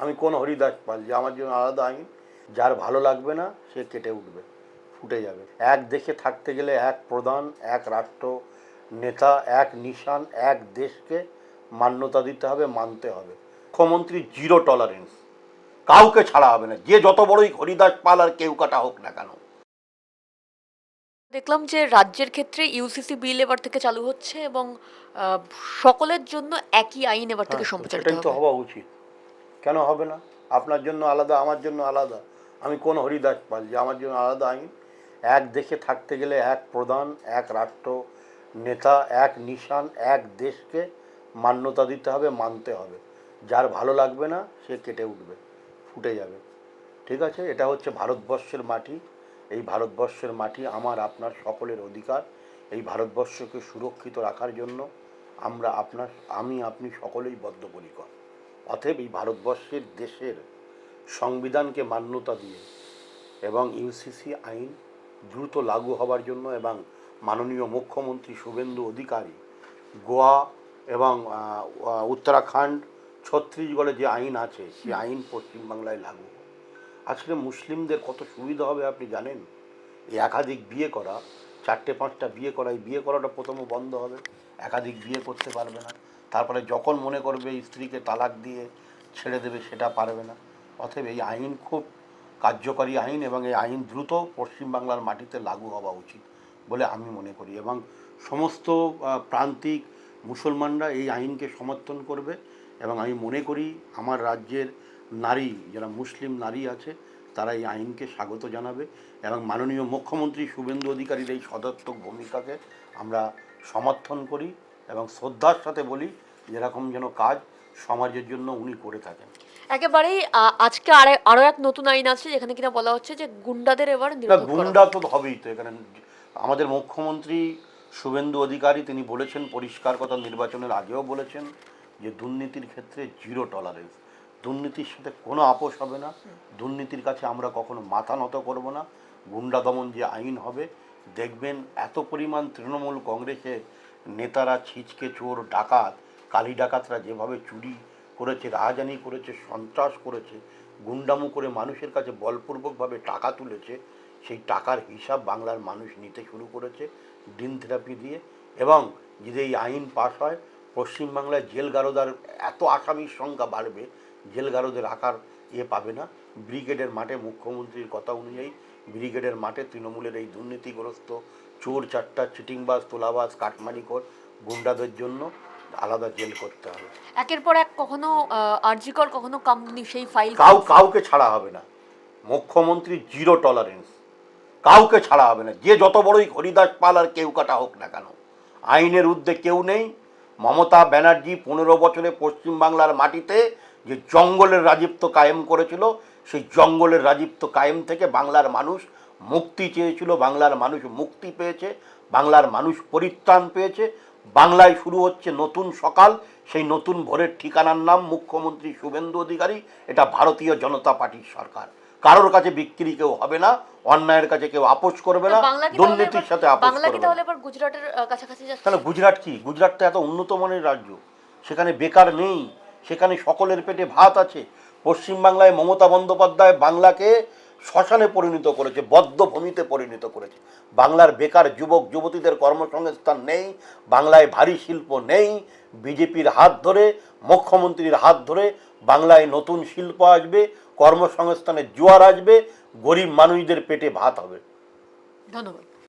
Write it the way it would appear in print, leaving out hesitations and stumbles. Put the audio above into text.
আমি কোন হরিদাস পাল যে আমার জন্য আলাদা আইন? যার ভালো লাগবে না সে কেটে উঠবে, ফুটে যাবে। এক দেশে থাকতে গেলে এক প্রধান, এক রাষ্ট্র নেতা, এক নিশান, এক দেশকে মান্যতা দিতে হবে, মানতে হবে। মুখ্যমন্ত্রী জিরো টলারেন্স, কাউকে ছাড়া হবে না, যে যত বড়ই হরিদাস পাল আর কেউ কাটা হোক না কেন। দেখলাম যে রাজ্যের ক্ষেত্রে ইউসিসি বিল এবার থেকে চালু হচ্ছে এবং সকলের জন্য একই আইন এবার থেকে হ্যাঁ, সম্প্রচারিত সেটাই তো হবে। হওয়া উচিত। কেন হবে না? আপনার জন্য আলাদা, আমার জন্য আলাদা। আমি কোন হরিদাস পাল যে আমার জন্য আলাদা আইন? এক দেশে থাকতে গেলে এক প্রধান, এক রাষ্ট্র নেতা, এক নিশান, এক দেশকে মান্যতা দিতে হবে, মানতে হবে। যার ভালো লাগবে না সে কেটে উঠবে, ফুটে যাবে। ঠিক আছে? এটা হচ্ছে ভারতবর্ষের মাটি। এই ভারতবর্ষের মাটি আমার আপনার সকলের অধিকার। এই ভারতবর্ষকে সুরক্ষিত রাখার জন্য আমি আপনি সকলেই বদ্ধপরিকর। অতএব এই ভারতবর্ষের দেশের সংবিধানকে মান্যতা দিয়ে এবং ইউসিসি আইন দ্রুত লাগু হবার জন্য এবং মাননীয় মুখ্যমন্ত্রী শুভেন্দু অধিকারী গোয়া এবং উত্তরাখণ্ড, ছত্তিশগড়ে যে আইন আছে সেই আইন পশ্চিমবাংলায় লাগু। আসলে মুসলিমদের কত সুবিধা হবে আপনি জানেন? এই একাধিক বিয়ে করা, 4-5টা বিয়ে করা, এই বিয়ে করাটা প্রথমে বন্ধ হবে। একাধিক বিয়ে করতে পারবে না। তারপরে যখন মনে করবে স্ত্রীকে তালাক দিয়ে ছেড়ে দেবে, সেটা পারবে না। অতএব এই আইন খুব কার্যকরী আইন এবং এই আইন দ্রুত পশ্চিমবাংলার মাটিতে লাগু হওয়া উচিত বলে আমি মনে করি। এবং সমস্ত প্রান্তিক মুসলমানরা এই আইনকে সমর্থন করবে এবং আমি মনে করি আমার রাজ্যের নারী, যারা মুসলিম নারী আছে, তারা এই আইনকে স্বাগত জানাবে এবং মাননীয় মুখ্যমন্ত্রী শুভেন্দু অধিকারীর এই সদর্থক ভূমিকাকে আমরা সমর্থন করি এবং শ্রদ্ধার সাথে বলি যেরকম যেন কাজ সমাজের জন্য উনি করে থাকেন। একেবারেই আজকে আরো এক নতুন আইন আছে যেখানে কিনা বলা হচ্ছে যে গুন্ডাদের এবার না, নিরোধ করা গুন্ডা তো হবেই তো এখানে। আমাদের মুখ্যমন্ত্রী শুভেন্দু অধিকারী তিনি বলেছেন পরিষ্কার কথা, নির্বাচনের আগেও বলেছেন যে দুর্নীতির ক্ষেত্রে জিরো টলারেন্স। দুর্নীতির সাথে কোনো আপোষ হবে না, দুর্নীতির কাছে আমরা কখনো মাথা নত করব না। গুন্ডা দমন যে আইন হবে, দেখবেন এত পরিমাণ তৃণমূল কংগ্রেসের নেতারা, ছিচকে চোর ডাকাত, কালী ডাকাতরা যেভাবে চুরি করেছে, রাহাজানি করেছে, সন্ত্রাস করেছে, গুন্ডামো করে মানুষের কাছে বলপূর্বকভাবে টাকা তুলেছে, সেই টাকার হিসাব বাংলার মানুষ নিতে শুরু করেছে ডিন থেরাপি দিয়ে। এবং যদি এই আইন পাশ হয়, পশ্চিমবাংলায় জেলগারদার এত আসামির সংখ্যা বাড়বে, জেলগারদের আকার পাবে না। ব্রিগেডের মাঠে মুখ্যমন্ত্রীর কথা অনুযায়ী ব্রিগেডের মাঠে তৃণমূলের এই দুর্নীতিগ্রস্ত চোর চারটা, চিটিংবাজ, তোলাবাজ, কাটমানিখোর গুন্ডাদের জন্য আলাদা জেল করতে হবে। একের পর এক কখনো আরজিকর, কখনো কামদুনি, সেই ফাইল কাউকে ছাড়া হবে না। মুখ্যমন্ত্রী জিরো টলারেন্স, কাউকে ছাড়া হবে না, যে যত বড়ই হরিদাস পাল আর কেউ কাটা হোক না কেন। আইনের ঊর্ধ্বে কেউ নেই। মমতা ব্যানার্জি 15 বছরে পশ্চিমবাংলার মাটিতে যে জঙ্গলের রাজত্ব কায়েম করেছিল, সেই জঙ্গলের রাজত্ব কায়েম থেকে বাংলার মানুষ মুক্তি চেয়েছিল, বাংলার মানুষ মুক্তি পেয়েছে, বাংলার মানুষ পরিত্রাণ পেয়েছে। বাংলায় শুরু হচ্ছে নতুন সকাল। সেই নতুন ভোরের ঠিকানার নাম মুখ্যমন্ত্রী শুভেন্দু অধিকারী। এটা ভারতীয় জনতা পার্টির সরকার। কারোর কাছে বিক্রি কেউ হবে না, অন্যায়ের কাছে কেউ আপোষ করবে না, দুর্নীতির সাথে আপোষ করবে না। তাহলে এবার গুজরাটের কাছাকাছি যাচ্ছে। তাহলে গুজরাট কি? গুজরাট তো এত উন্নত মানের রাজ্য, সেখানে বেকার নেই, সেখানে সকলের পেটে ভাত আছে। পশ্চিমবাংলায় মমতা বন্দ্যোপাধ্যায় বাংলাকে শ্মশানে পরিণত করেছে, বদ্ধভূমিতে পরিণত করেছে। বাংলার বেকার যুবক যুবতীদের কর্মসংস্থান নেই, বাংলায় ভারী শিল্প নেই। বিজেপির হাত ধরে, মুখ্যমন্ত্রীর হাত ধরে বাংলায় নতুন শিল্প আসবে, কর্মসংস্থানের জোয়ার আসবে, গরিব মানুষদের পেটে ভাত হবে। ধন্যবাদ।